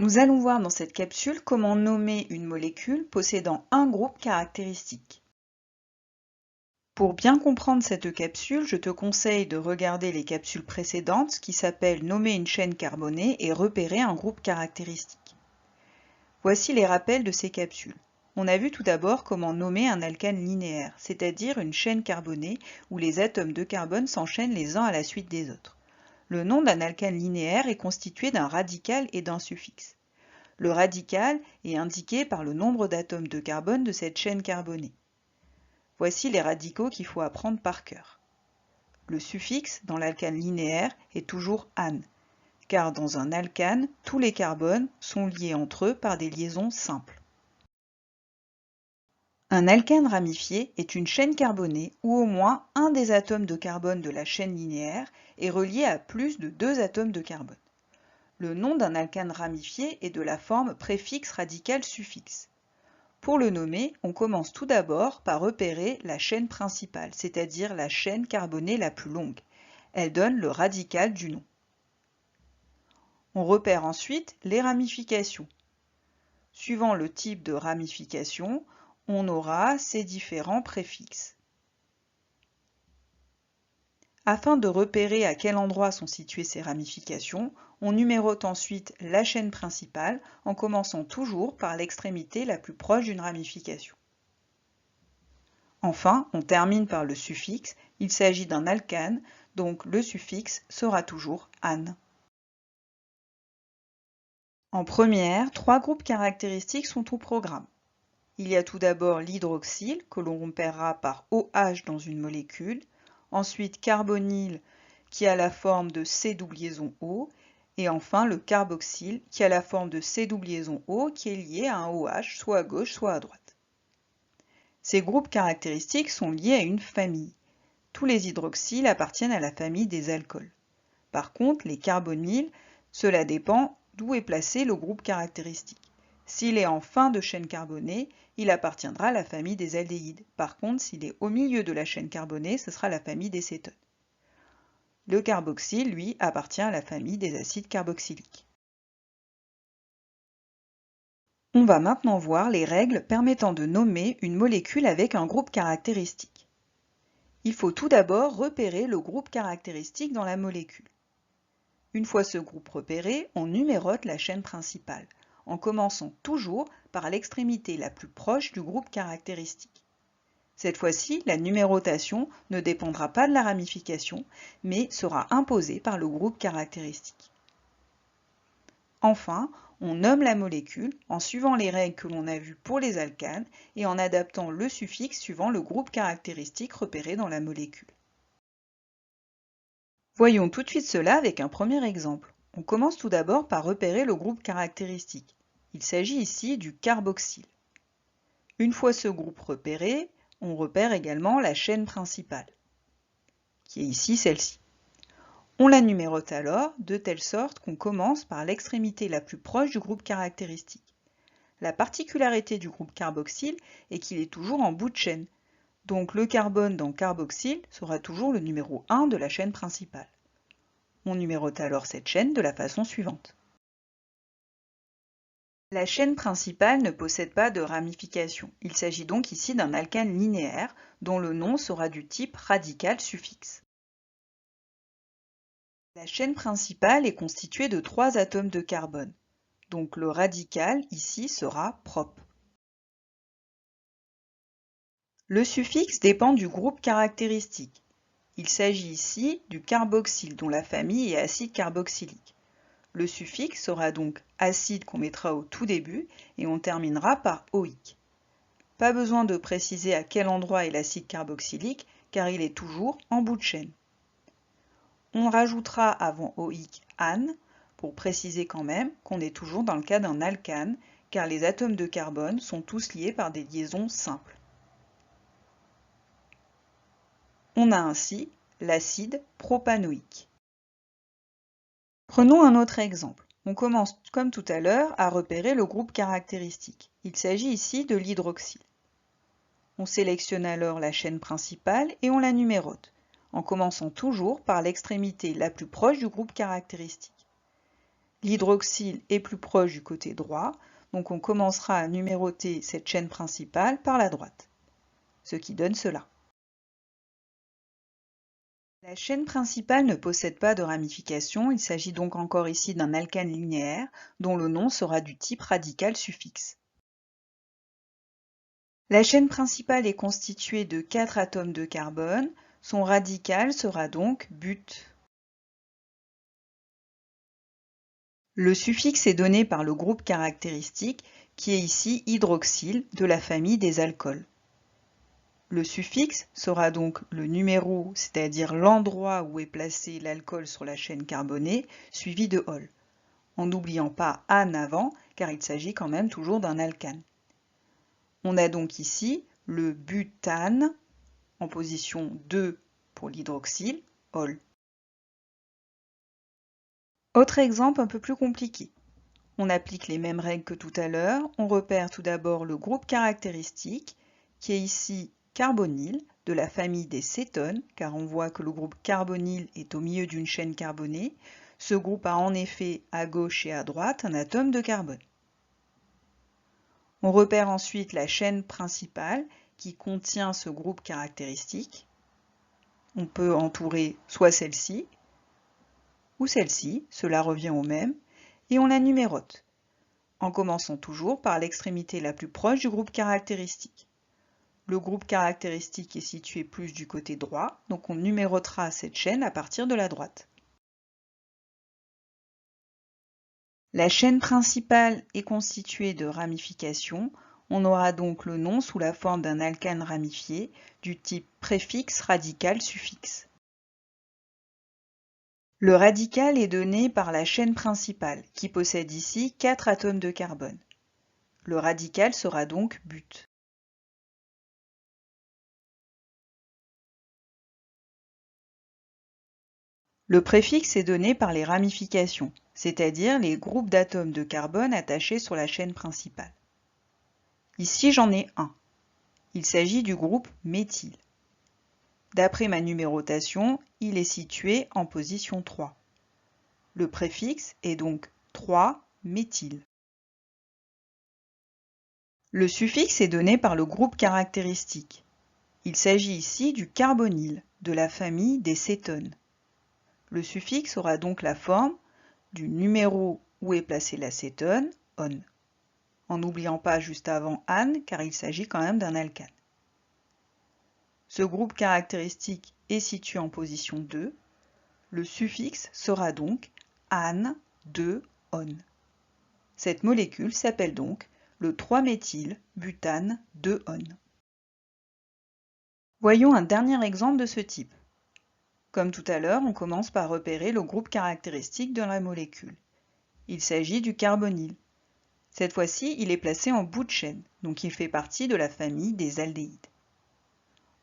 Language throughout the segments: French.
Nous allons voir dans cette capsule comment nommer une molécule possédant un groupe caractéristique. Pour bien comprendre cette capsule, je te conseille de regarder les capsules précédentes qui s'appellent Nommer une chaîne carbonée et repérer un groupe caractéristique. Voici les rappels de ces capsules. On a vu tout d'abord comment nommer un alcane linéaire, c'est-à-dire une chaîne carbonée où les atomes de carbone s'enchaînent les uns à la suite des autres. Le nom d'un alcane linéaire est constitué d'un radical et d'un suffixe. Le radical est indiqué par le nombre d'atomes de carbone de cette chaîne carbonée. Voici les radicaux qu'il faut apprendre par cœur. Le suffixe dans l'alcane linéaire est toujours -ane, car dans un alcane, tous les carbones sont liés entre eux par des liaisons simples. Un alcane ramifié est une chaîne carbonée où au moins un des atomes de carbone de la chaîne linéaire est relié à plus de 2 atomes de carbone. Le nom d'un alcane ramifié est de la forme préfixe radical suffixe. Pour le nommer, on commence tout d'abord par repérer la chaîne principale, c'est-à-dire la chaîne carbonée la plus longue. Elle donne le radical du nom. On repère ensuite les ramifications. Suivant le type de ramification, on aura ces différents préfixes. Afin de repérer à quel endroit sont situées ces ramifications, on numérote ensuite la chaîne principale en commençant toujours par l'extrémité la plus proche d'une ramification. Enfin, on termine par le suffixe, il s'agit d'un alcane, donc le suffixe sera toujours -ane. En première, 3 groupes caractéristiques sont au programme. Il y a tout d'abord l'hydroxyle, que l'on repérera par OH dans une molécule, ensuite carbonyle, qui a la forme de C double liaison O, et enfin le carboxyle, qui a la forme de C double liaison O, qui est lié à un OH, soit à gauche, soit à droite. Ces groupes caractéristiques sont liés à une famille. Tous les hydroxyles appartiennent à la famille des alcools. Par contre, les carbonyles, cela dépend d'où est placé le groupe caractéristique. S'il est en fin de chaîne carbonée, il appartiendra à la famille des aldéhydes. Par contre, s'il est au milieu de la chaîne carbonée, ce sera la famille des cétones. Le carboxyle, lui, appartient à la famille des acides carboxyliques. On va maintenant voir les règles permettant de nommer une molécule avec un groupe caractéristique. Il faut tout d'abord repérer le groupe caractéristique dans la molécule. Une fois ce groupe repéré, on numérote la chaîne principale, en commençant toujours par l'extrémité la plus proche du groupe caractéristique. Cette fois-ci, la numérotation ne dépendra pas de la ramification, mais sera imposée par le groupe caractéristique. Enfin, on nomme la molécule en suivant les règles que l'on a vues pour les alcanes et en adaptant le suffixe suivant le groupe caractéristique repéré dans la molécule. Voyons tout de suite cela avec un premier exemple. On commence tout d'abord par repérer le groupe caractéristique. Il s'agit ici du carboxyle. Une fois ce groupe repéré, on repère également la chaîne principale, qui est ici celle-ci. On la numérote alors de telle sorte qu'on commence par l'extrémité la plus proche du groupe caractéristique. La particularité du groupe carboxyle est qu'il est toujours en bout de chaîne, donc le carbone dans carboxyle sera toujours le numéro 1 de la chaîne principale. On numérote alors cette chaîne de la façon suivante. La chaîne principale ne possède pas de ramification. Il s'agit donc ici d'un alcane linéaire dont le nom sera du type radical suffixe. La chaîne principale est constituée de 3 atomes de carbone, donc le radical ici sera prop. Le suffixe dépend du groupe caractéristique. Il s'agit ici du carboxyle dont la famille est acide carboxylique. Le suffixe sera donc acide qu'on mettra au tout début et on terminera par oïque. Pas besoin de préciser à quel endroit est l'acide carboxylique car il est toujours en bout de chaîne. On rajoutera avant oïque ane pour préciser quand même qu'on est toujours dans le cas d'un alcane car les atomes de carbone sont tous liés par des liaisons simples. On a ainsi l'acide propanoïque. Prenons un autre exemple. On commence comme tout à l'heure à repérer le groupe caractéristique. Il s'agit ici de l'hydroxyle. On sélectionne alors la chaîne principale et on la numérote, en commençant toujours par l'extrémité la plus proche du groupe caractéristique. L'hydroxyle est plus proche du côté droit, donc on commencera à numéroter cette chaîne principale par la droite, ce qui donne cela. La chaîne principale ne possède pas de ramification, il s'agit donc encore ici d'un alcane linéaire dont le nom sera du type radical suffixe. La chaîne principale est constituée de 4 atomes de carbone, son radical sera donc but. Le suffixe est donné par le groupe caractéristique qui est ici hydroxyle de la famille des alcools. Le suffixe sera donc le numéro, c'est-à-dire l'endroit où est placé l'alcool sur la chaîne carbonée, suivi de ol, en n'oubliant pas ane avant, car il s'agit quand même toujours d'un alcane. On a donc ici le butane en position 2 pour l'hydroxyle, ol. Autre exemple un peu plus compliqué. On applique les mêmes règles que tout à l'heure. On repère tout d'abord le groupe caractéristique, qui est ici carbonyle, de la famille des cétones, car on voit que le groupe carbonyle est au milieu d'une chaîne carbonée. Ce groupe a en effet à gauche et à droite un atome de carbone. On repère ensuite la chaîne principale qui contient ce groupe caractéristique. On peut entourer soit celle-ci ou celle-ci, cela revient au même, et on la numérote, en commençant toujours par l'extrémité la plus proche du groupe caractéristique. Le groupe caractéristique est situé plus du côté droit, donc on numérotera cette chaîne à partir de la droite. La chaîne principale est constituée de ramifications. On aura donc le nom sous la forme d'un alcane ramifié du type préfixe radical suffixe. Le radical est donné par la chaîne principale, qui possède ici 4 atomes de carbone. Le radical sera donc but. Le préfixe est donné par les ramifications, c'est-à-dire les groupes d'atomes de carbone attachés sur la chaîne principale. Ici, j'en ai un. Il s'agit du groupe méthyle. D'après ma numérotation, il est situé en position 3. Le préfixe est donc 3-méthyle. Le suffixe est donné par le groupe caractéristique. Il s'agit ici du carbonyle, de la famille des cétones. Le suffixe aura donc la forme du numéro où est placé l'acétone, on, en n'oubliant pas juste avant ane, car il s'agit quand même d'un alcane. Ce groupe caractéristique est situé en position 2. Le suffixe sera donc ane-2-on. Cette molécule s'appelle donc le 3-méthyle-butane-2-on. Voyons un dernier exemple de ce type. Comme tout à l'heure, on commence par repérer le groupe caractéristique de la molécule. Il s'agit du carbonyle. Cette fois-ci, il est placé en bout de chaîne, donc il fait partie de la famille des aldéhydes.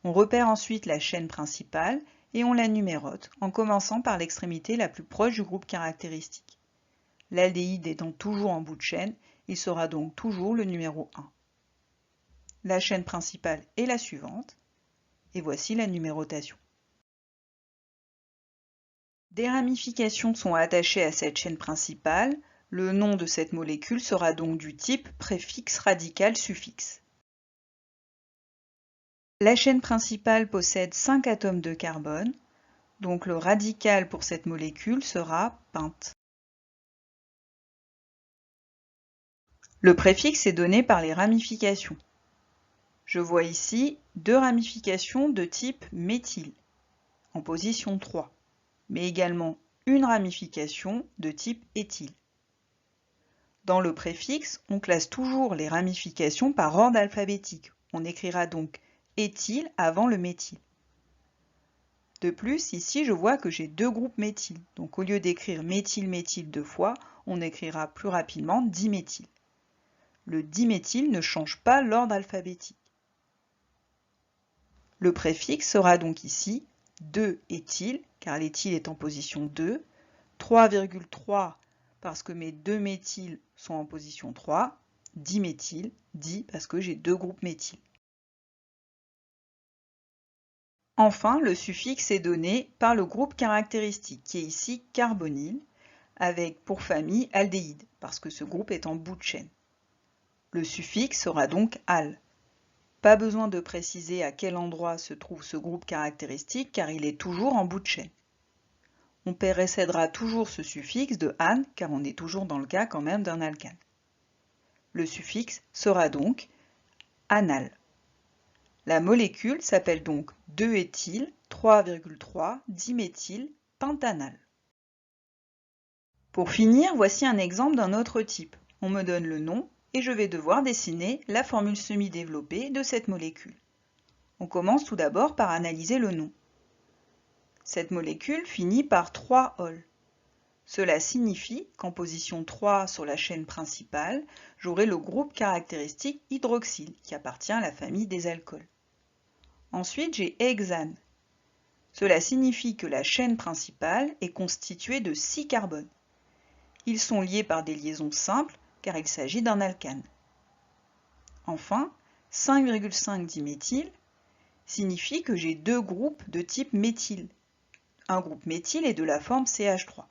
On repère ensuite la chaîne principale et on la numérote en commençant par l'extrémité la plus proche du groupe caractéristique. L'aldéhyde étant toujours en bout de chaîne, il sera donc toujours le numéro 1. La chaîne principale est la suivante, et voici la numérotation. Des ramifications sont attachées à cette chaîne principale. Le nom de cette molécule sera donc du type préfixe radical suffixe. La chaîne principale possède 5 atomes de carbone, donc le radical pour cette molécule sera pente. Le préfixe est donné par les ramifications. Je vois ici 2 ramifications de type méthyle, en position 3, mais également une ramification de type éthyle. Dans le préfixe, on classe toujours les ramifications par ordre alphabétique. On écrira donc éthyle avant le méthyle. De plus, ici, je vois que j'ai 2 groupes méthyle. Donc au lieu d'écrire méthyle-méthyle 2 fois, on écrira plus rapidement diméthyle. Le diméthyle ne change pas l'ordre alphabétique. Le préfixe sera donc ici 2-éthyle, car l'éthyle est en position 2, 3,3 parce que mes 2 méthyles sont en position 3, diméthyle, di parce que j'ai 2 groupes méthyle. Enfin, le suffixe est donné par le groupe caractéristique, qui est ici carbonyle, avec pour famille aldéhyde, parce que ce groupe est en bout de chaîne. Le suffixe sera donc al. Pas besoin de préciser à quel endroit se trouve ce groupe caractéristique car il est toujours en bout de chaîne. On précédera toujours ce suffixe de -ane car on est toujours dans le cas quand même d'un alcane. Le suffixe sera donc anal. La molécule s'appelle donc 2-éthyl 3,3-diméthyl pentanal. Pour finir, voici un exemple d'un autre type. On me donne le nom et je vais devoir dessiner la formule semi-développée de cette molécule. On commence tout d'abord par analyser le nom. Cette molécule finit par 3-ol. Cela signifie qu'en position 3 sur la chaîne principale, j'aurai le groupe caractéristique hydroxyle qui appartient à la famille des alcools. Ensuite, j'ai hexane. Cela signifie que la chaîne principale est constituée de 6 carbones. Ils sont liés par des liaisons simples car il s'agit d'un alcane. Enfin, 5,5-diméthyl signifie que j'ai deux groupes de type méthyle. Un groupe méthyle est de la forme CH3.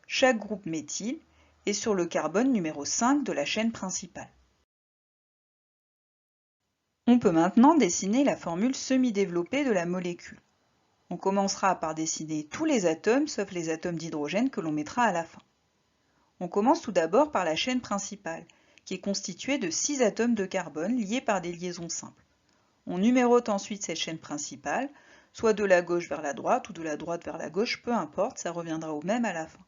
Chaque groupe méthyle est sur le carbone numéro 5 de la chaîne principale. On peut maintenant dessiner la formule semi-développée de la molécule. On commencera par dessiner tous les atomes sauf les atomes d'hydrogène que l'on mettra à la fin. On commence tout d'abord par la chaîne principale, qui est constituée de 6 atomes de carbone liés par des liaisons simples. On numérote ensuite cette chaîne principale, soit de la gauche vers la droite ou de la droite vers la gauche, peu importe, ça reviendra au même à la fin.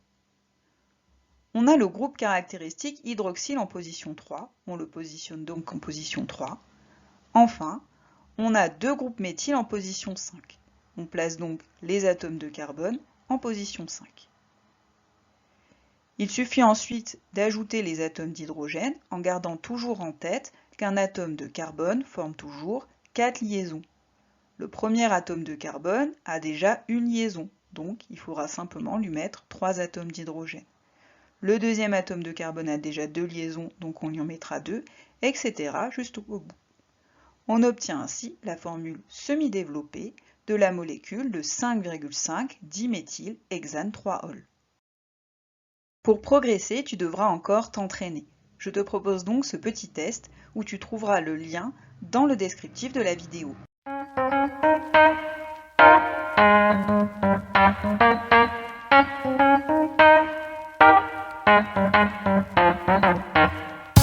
On a le groupe caractéristique hydroxyle en position 3, on le positionne donc en position 3. Enfin, on a deux groupes méthyle en position 5. On place donc les atomes de carbone en position 5. Il suffit ensuite d'ajouter les atomes d'hydrogène en gardant toujours en tête qu'un atome de carbone forme toujours 4 liaisons. Le premier atome de carbone a déjà une liaison, donc il faudra simplement lui mettre 3 atomes d'hydrogène. Le deuxième atome de carbone a déjà 2 liaisons, donc on lui en mettra 2, etc. jusqu'au bout. On obtient ainsi la formule semi-développée de la molécule de 5,5-diméthylhexane 3-ol. Pour progresser, tu devras encore t'entraîner. Je te propose donc ce petit test où tu trouveras le lien dans le descriptif de la vidéo.